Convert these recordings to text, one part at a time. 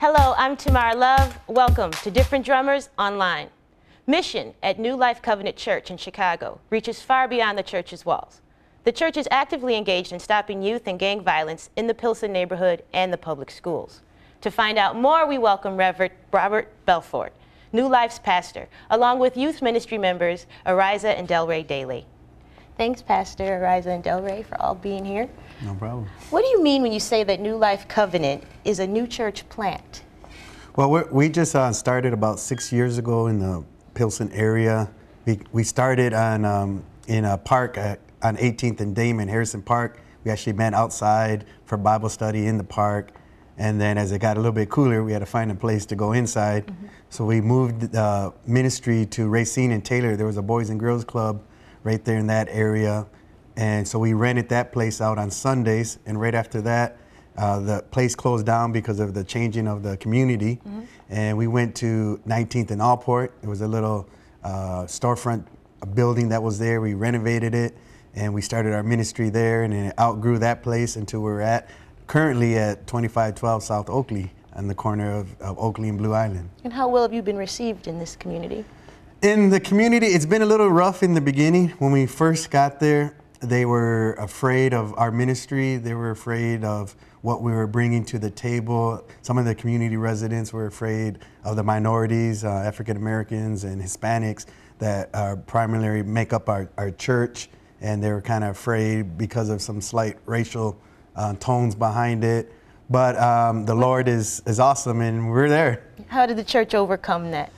Hello, I'm Tamara Love. Welcome to Different Drummers Online. Mission at New Life Covenant Church in Chicago reaches far beyond the church's walls. The church is actively engaged in stopping youth and gang violence in the Pilsen neighborhood and the public schools. To find out more, we welcome Reverend Robert Belfort, New Life's pastor, along with youth ministry members Ariza and Delray Daly. Thanks, Pastor Ariza and Delray, for all being here. No problem. What do you mean when you say that New Life Covenant is a new church plant? Well, we just started about 6 years ago in the Pilsen area. We started on in a park on 18th and Damon, Harrison Park. We actually met outside for Bible study in the park. And then as it got a little bit cooler, we had to find a place to go inside. Mm-hmm. So we moved the ministry to Racine and Taylor. There was a Boys and Girls Club right there in that area. And so we rented that place out on Sundays. And right after that, the place closed down because of the changing of the community. Mm-hmm. And we went to 19th and Allport. It was a little storefront building that was there. We renovated it and we started our ministry there, and it outgrew that place until we're currently at 2512 South Oakley on the corner of Oakley and Blue Island. And how well have you been received in this community? In the community, it's been a little rough in the beginning. When we first got there, they were afraid of our ministry. They were afraid of what we were bringing to the table. Some of the community residents were afraid of the minorities, African Americans and Hispanics that primarily make up our church. And they were kind of afraid because of some slight racial tones behind it. But the Lord is awesome, and we're there. How did the church overcome that?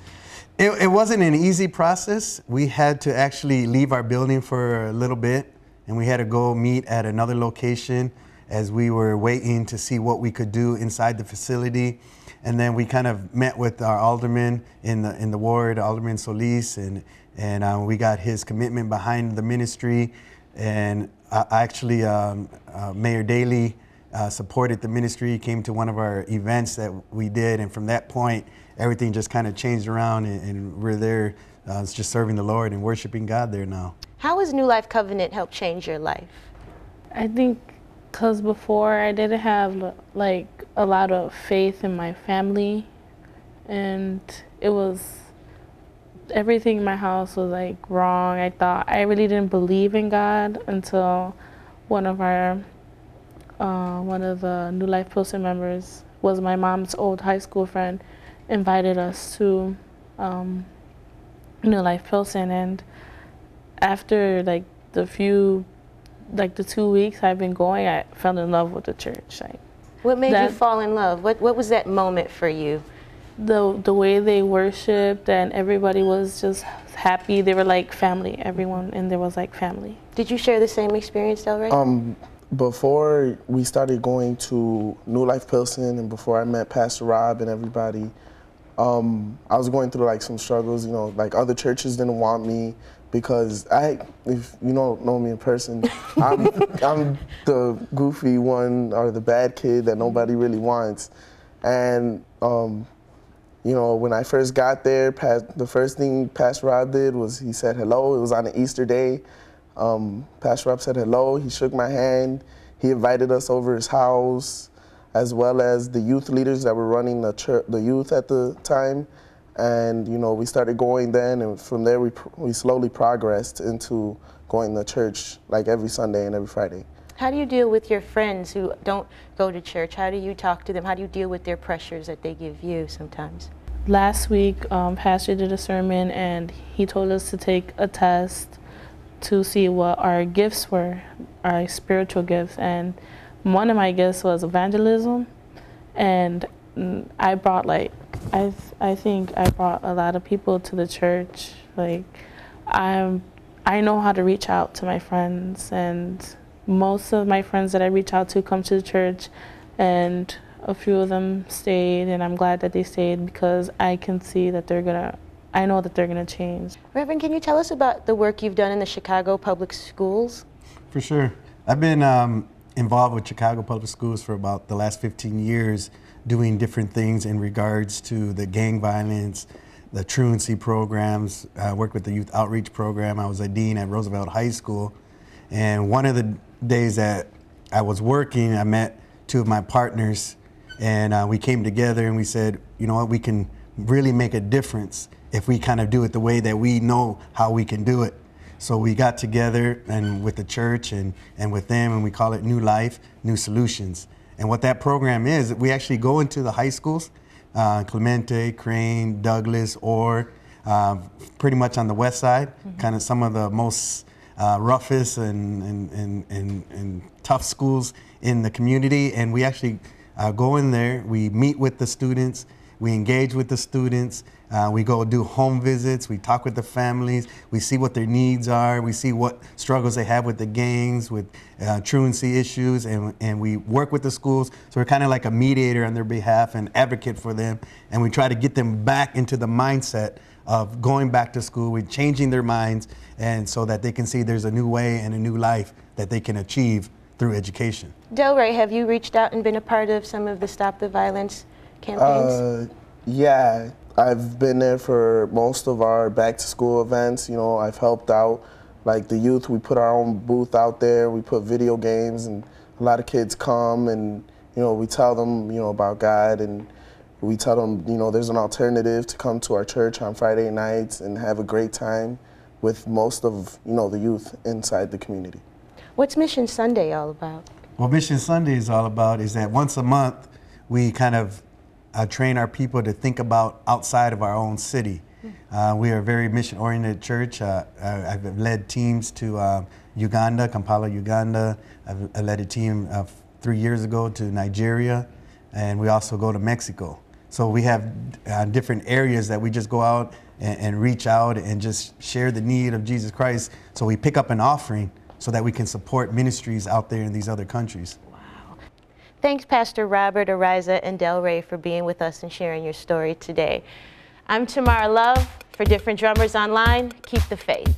It wasn't an easy process. We had to actually leave our building for a little bit, and we had to go meet at another location as we were waiting to see what we could do inside the facility. And then we kind of met with our alderman in the ward, Alderman Solis, and we got his commitment behind the ministry. And actually, Mayor Daly supported the ministry, came to one of our events that we did, and from that point, everything just kind of changed around, and we're there just serving the Lord and worshiping God there now. How has New Life Covenant helped change your life? I think because before I didn't have like a lot of faith in my family, and it was everything in my house was like wrong. I really didn't believe in God until one of the New Life Pilsen members was my mom's old high school friend, invited us to New Life Pilsen, and after the 2 weeks I've been going, I fell in love with the church. What made you fall in love? What was that moment for you? The way they worshiped, and everybody was just happy. They were like family. Everyone in there was like family. Did you share the same experience, Delray? Before we started going to New Life Pilsen, and before I met Pastor Rob and everybody, I was going through like some struggles. You know, like other churches didn't want me because if you don't know me in person, I'm the goofy one or the bad kid that nobody really wants. And you know, when I first got there, the first thing Pastor Rob did was he said hello. It was on an Easter day. Pastor Rob said hello. He shook my hand. He invited us over his house, as well as the youth leaders that were running the youth at the time. And you know, we started going then, and from there we slowly progressed into going to church like every Sunday and every Friday. How do you deal with your friends who don't go to church? How do you talk to them? How do you deal with their pressures that they give you sometimes? Last week, Pastor did a sermon, and he told us to take a test to see what our gifts were, our spiritual gifts. And one of my gifts was evangelism, and I brought I think I brought a lot of people to the church. Like I know how to reach out to my friends, and most of my friends that I reach out to come to the church, and a few of them stayed, and I'm glad that they stayed because I can see that I know that they're gonna change. Reverend, can you tell us about the work you've done in the Chicago Public Schools? For sure. I've been involved with Chicago Public Schools for about the last 15 years, doing different things in regards to the gang violence, the truancy programs. I worked with the youth outreach program. I was a dean at Roosevelt High School. And one of the days that I was working, I met two of my partners And we came together and we said, you know what, we can really make a difference if we kind of do it the way that we know how we can do it. So we got together and with the church and with them, and we call it New Life, New Solutions. And what that program is, we actually go into the high schools, Clemente, Crane, Douglas, or pretty much on the west side, kind of some of the most roughest and tough schools in the community. And we actually go in there, we meet with the students, we engage with the students, we go do home visits, we talk with the families, we see what their needs are, we see what struggles they have with the gangs, with truancy issues, and we work with the schools. So we're kind of like a mediator on their behalf and advocate for them, and we try to get them back into the mindset of going back to school, we're changing their minds, and so that they can see there's a new way and a new life that they can achieve through education. Delray, have you reached out and been a part of some of the Stop the Violence campaigns? Yeah, I've been there for most of our back to school events. You know, I've helped out, like the youth, we put our own booth out there, we put video games, and a lot of kids come and, you know, we tell them, you know, about God, and we tell them, you know, there's an alternative to come to our church on Friday nights and have a great time with most of, you know, the youth inside the community. What's Mission Sunday all about? What Mission Sunday is all about is that once a month, we kind of train our people to think about outside of our own city. We are a very mission-oriented church. I've led teams to Uganda, Kampala, Uganda. I led a team 3 years ago to Nigeria, and we also go to Mexico. So we have different areas that we just go out and reach out and just share the need of Jesus Christ. So we pick up an offering so that we can support ministries out there in these other countries. Wow. Thanks, Pastor Robert, Ariza, and Delray for being with us and sharing your story today. I'm Tamara Love. For Different Drummers Online, keep the faith.